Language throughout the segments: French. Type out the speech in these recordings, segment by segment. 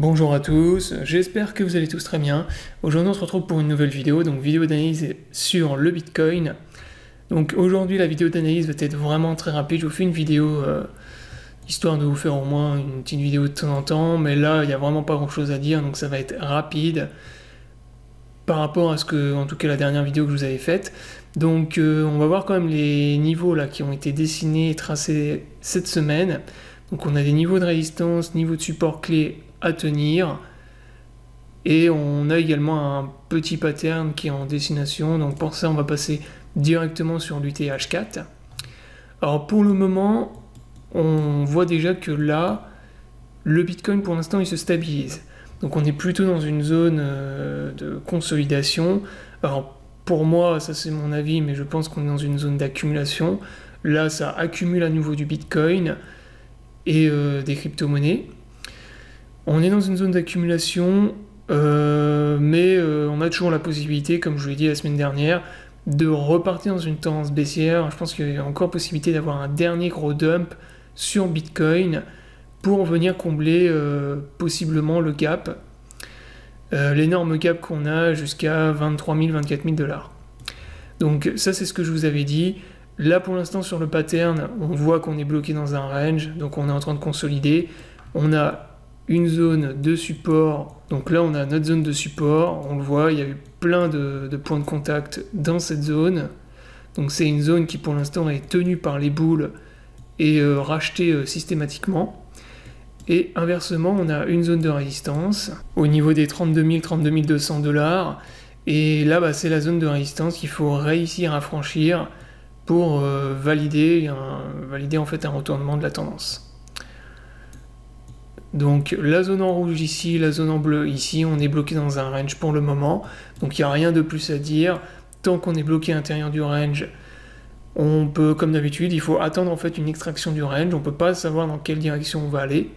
Bonjour à tous, j'espère que vous allez tous très bien. Aujourd'hui on se retrouve pour une nouvelle vidéo, donc vidéo d'analyse sur le Bitcoin. Donc aujourd'hui la vidéo d'analyse va être vraiment très rapide, je vous fais une vidéo histoire de vous faire au moins une petite vidéo de temps en temps, mais là il n'y a vraiment pas grand chose à dire, donc ça va être rapide par rapport à ce que, en tout cas la dernière vidéo que je vous avais faite. Donc on va voir quand même les niveaux là qui ont été dessinés et tracés cette semaine. Donc on a des niveaux de résistance, niveaux de support clé à tenir, et on a également un petit pattern qui est en destination. Donc pour ça on va passer directement sur l'UTH4. Alors pour le moment on voit déjà que là le Bitcoin pour l'instant il se stabilise, donc on est plutôt dans une zone de consolidation. Alors pour moi ça c'est mon avis, mais je pense qu'on est dans une zone d'accumulation. Là ça accumule à nouveau du Bitcoin et des crypto-monnaies. On est dans une zone d'accumulation, mais on a toujours la possibilité, comme je vous l'ai dit la semaine dernière, de repartir dans une tendance baissière. Je pense qu'il y a encore possibilité d'avoir un dernier gros dump sur Bitcoin pour venir combler possiblement le gap, l'énorme gap qu'on a jusqu'à 23 000, 24 000 $. Donc ça c'est ce que je vous avais dit. Là pour l'instant sur le pattern, on voit qu'on est bloqué dans un range, donc on est en train de consolider. On a une zone de support, donc là on a notre zone de support, on le voit, il y a eu plein de points de contact dans cette zone. Donc c'est une zone qui pour l'instant est tenue par les bulls et rachetée systématiquement. Et inversement, on a une zone de résistance au niveau des 32 000, 32 200 $. Et là, c'est la zone de résistance qu'il faut réussir à franchir pour valider en fait un retournement de la tendance. Donc la zone en rouge ici, la zone en bleu ici, on est bloqué dans un range pour le moment. Donc il n'y a rien de plus à dire. Tant qu'on est bloqué à l'intérieur du range, on peut, comme d'habitude, il faut attendre en fait une extraction du range. On ne peut pas savoir dans quelle direction on va aller.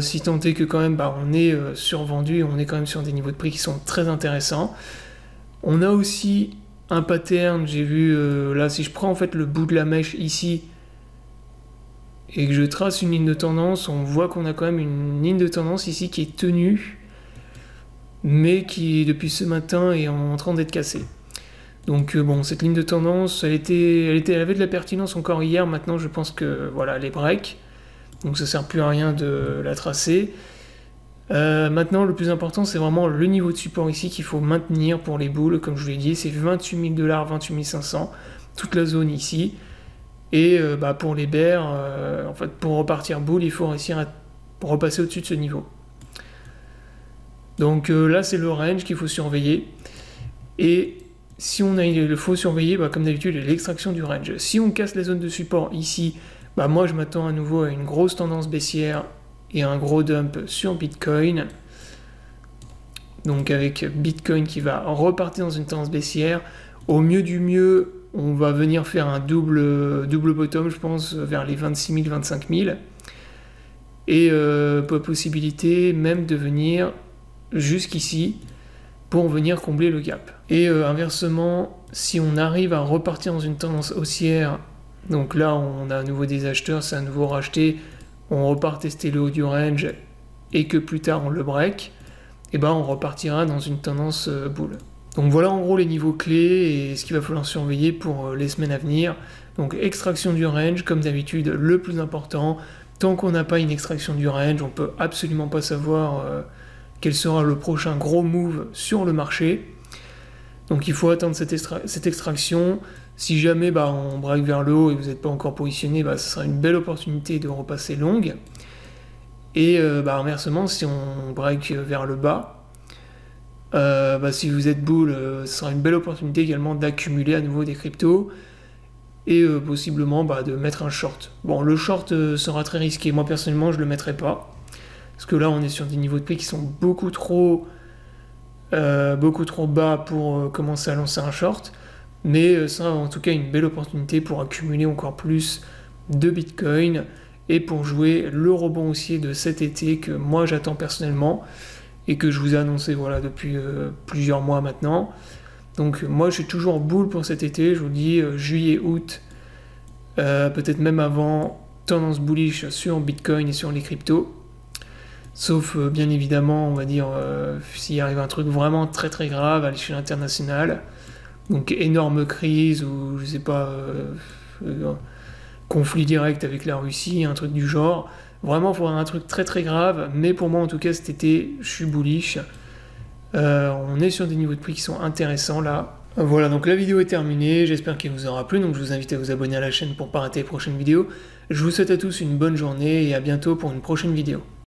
Si tant est que quand même on est survendu et on est quand même sur des niveaux de prix qui sont très intéressants. On a aussi un pattern, j'ai vu là si je prends en fait le bout de la mèche ici et que je trace une ligne de tendance, on voit qu'on a quand même une ligne de tendance ici qui est tenue, mais qui depuis ce matin est en train d'être cassée. Donc bon, cette ligne de tendance, elle avait de la pertinence encore hier. Maintenant je pense que voilà, elle est break, donc ça sert plus à rien de la tracer. Maintenant le plus important c'est vraiment le niveau de support ici qu'il faut maintenir pour les bulls. Comme je vous l'ai dit, c'est 28 000 $, 28 500, toute la zone ici. Et pour les bears, en fait, pour repartir bull, il faut réussir à repasser au-dessus de ce niveau. Donc là, c'est le range qu'il faut surveiller. Et si on a il faut surveiller, comme d'habitude, l'extraction du range. Si on casse la zone de support ici, moi je m'attends à nouveau à une grosse tendance baissière et un gros dump sur Bitcoin. Donc avec Bitcoin qui va repartir dans une tendance baissière. Au mieux du mieux, on va venir faire un double bottom, je pense, vers les 26 000, 25 000. Et possibilité même de venir jusqu'ici pour venir combler le gap. Et inversement, si on arrive à repartir dans une tendance haussière, donc là on a à nouveau des acheteurs, c'est à nouveau racheté, on repart tester le haut du range et que plus tard on le break, et on repartira dans une tendance bull. Donc voilà en gros les niveaux clés et ce qu'il va falloir surveiller pour les semaines à venir. Donc extraction du range, comme d'habitude, le plus important. Tant qu'on n'a pas une extraction du range, on ne peut absolument pas savoir quel sera le prochain gros move sur le marché. Donc il faut attendre cette extraction. Si jamais on break vers le haut et vous n'êtes pas encore positionné, ce sera une belle opportunité de repasser longue. Et inversement, si on break vers le bas, si vous êtes bull, ce sera une belle opportunité également d'accumuler à nouveau des cryptos et possiblement de mettre un short. Bon, le short sera très risqué. Moi personnellement, je le mettrai pas parce que là, on est sur des niveaux de prix qui sont beaucoup trop bas pour commencer à lancer un short. Mais ça sera en tout cas une belle opportunité pour accumuler encore plus de Bitcoin et pour jouer le rebond haussier de cet été que moi j'attends personnellement et que je vous ai annoncé depuis plusieurs mois maintenant. Donc moi je suis toujours bull pour cet été, je vous dis juillet, août, peut-être même avant, tendance bullish sur Bitcoin et sur les cryptos. Sauf, bien évidemment, on va dire, s'il arrive un truc vraiment très très grave à l'échelle internationale, donc énorme crise ou, je sais pas, conflit direct avec la Russie, un truc du genre. Vraiment, il faudra un truc très très grave, mais pour moi en tout cas cet été, je suis bullish. On est sur des niveaux de prix qui sont intéressants là. Voilà, donc la vidéo est terminée, j'espère qu'elle vous aura plu, donc je vous invite à vous abonner à la chaîne pour ne pas rater les prochaines vidéos. Je vous souhaite à tous une bonne journée et à bientôt pour une prochaine vidéo.